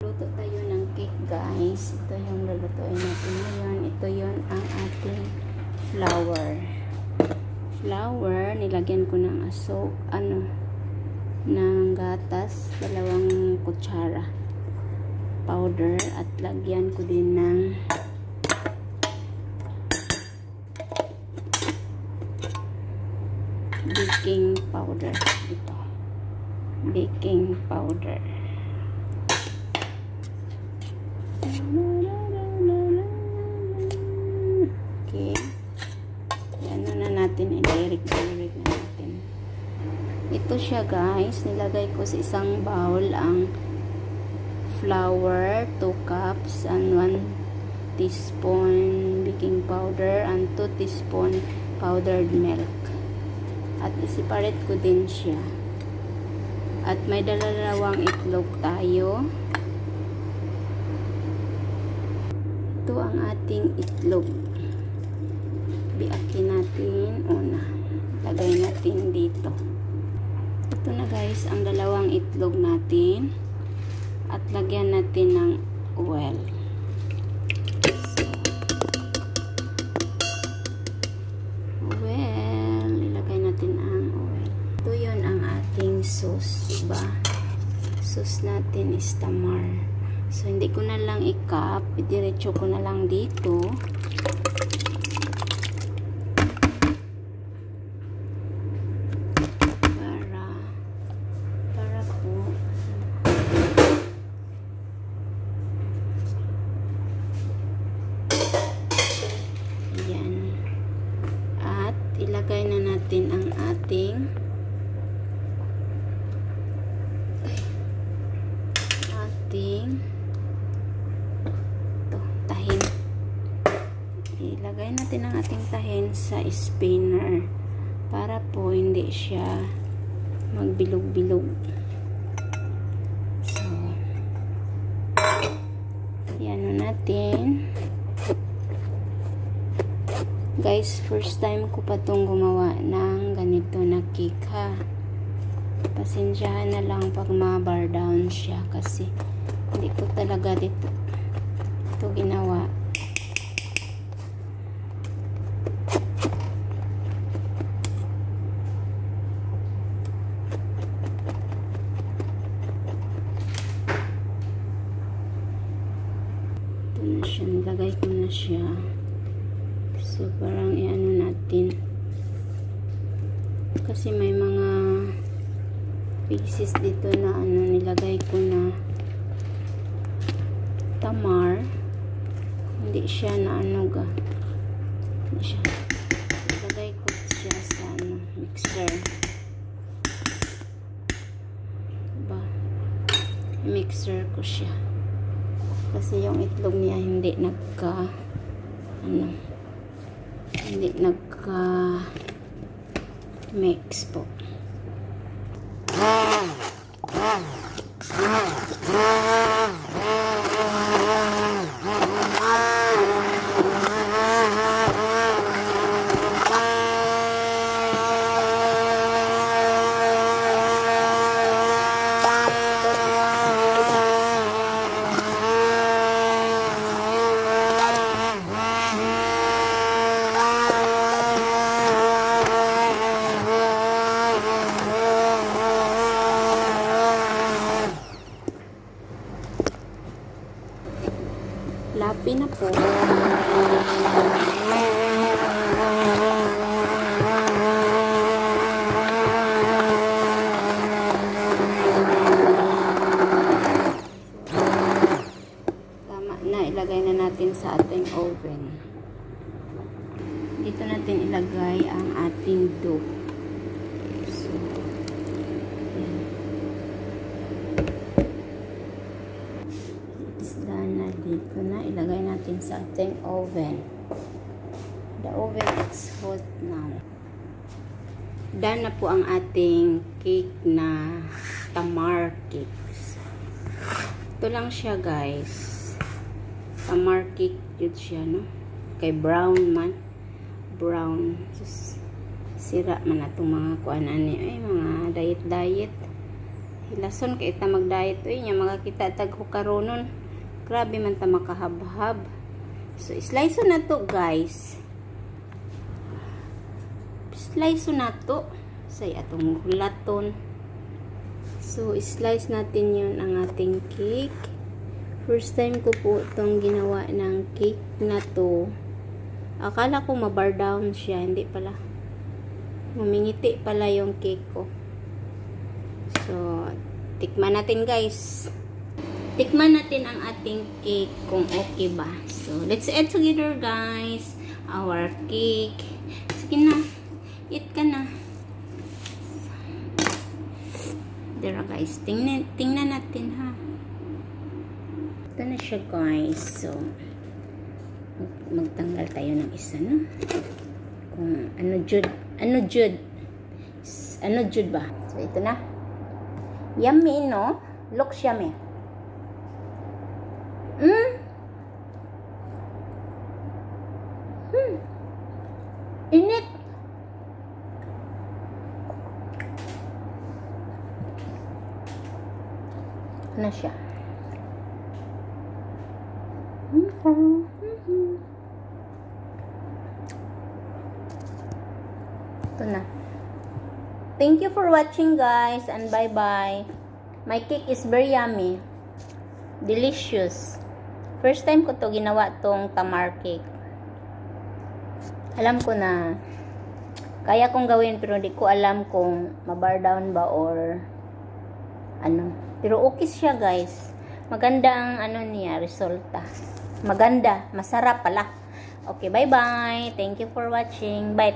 Luto tayo ng cake, guys. Ito yung lulutuin natin ngayon. Ito yon ang ating flour. Nilagyan ko ng ng gatas, 2 kutsara powder, at lagyan ko din ng baking powder. Ito, baking powder. Okay. Ano na natin, i-direct na natin. Ito siya, guys. Nilagay ko sa isang bowl ang flour, 2 cups, and 1 teaspoon baking powder, and 2 teaspoon powdered milk. At i-separate ko din siya. At may 2 itlog tayo. Ito ang ating itlog. Biakin natin una. Lagay natin dito. Ito na, guys, ang 2 itlog natin. At lagyan natin ng oil. Ilagay natin ang oil. Ito yun ang ating sauce, diba? Sauce natin is tamar. So, hindi ko na lang i-cup. Diretso ko na lang dito. Para po. Ayan. At ilagay na natin ang ating tahin. Ilagay natin ang ating tahin sa spinner para po hindi siya magbilog-bilog. So, yan natin. Guys, first time ko pa itong gumawa ng ganito na cake, ha. Pasensyahan na lang pag ma-bar down siya kasi hindi ko talaga ito ginawa. Ito na siya, nilagay ko na siya. So parang i-ano natin kasi may mga pieces dito na nilagay ko na tamar. Hindi siya na hindi siya. Ilagay ko siya sa mixer. Diba? Mixer ko siya. Kasi yung itlog niya hindi mix po. Lapi na po. Tama na. Ilagay na natin sa ating oven. Dito natin ilagay ang ating dough. So, dito na, ilagay natin sa ating oven. The oven is hot now. Done na po ang ating cake na tamar cakes. Ito lang siya, guys. Tamar cake yun siya, no? Kay brown man. Brown. Sira man na itong mga kuanan niya. Ay, mga diet. Hilason kay ta mag-diet oy nya makakita tag hukaronon. Grabe man ta makahabhab. So slice na to guys. Slice na to. Say atong hulaton. So slice natin 'yun ang ating cake. First time ko po itong ginawa ng cake na to. Akala ko mabar down siya, hindi pala. Mumingiti pala yung cake ko. So, tikman natin guys. Tikman natin ang ating cake kung okay ba. So, let's eat together guys. Our cake. Sige na. Eat ka na. There guys. Tingnan natin ha. Ito na siya guys. So, magtanggal tayo ng isa no. Kung ano jud ba. So, ito na. Yummy, no? Looks yummy. Init. Ano siya? Ito na. Thank you for watching guys and bye bye. My cake is very yummy. Delicious. First time ko to ginawa tong tamar cake. Alam ko na kaya kong gawin pero hindi ko alam kung mabar down ba or ano. Pero okay siya guys. Maganda ang ano niya, resulta. Maganda, masarap pala. Okay, bye bye. Thank you for watching. Bye.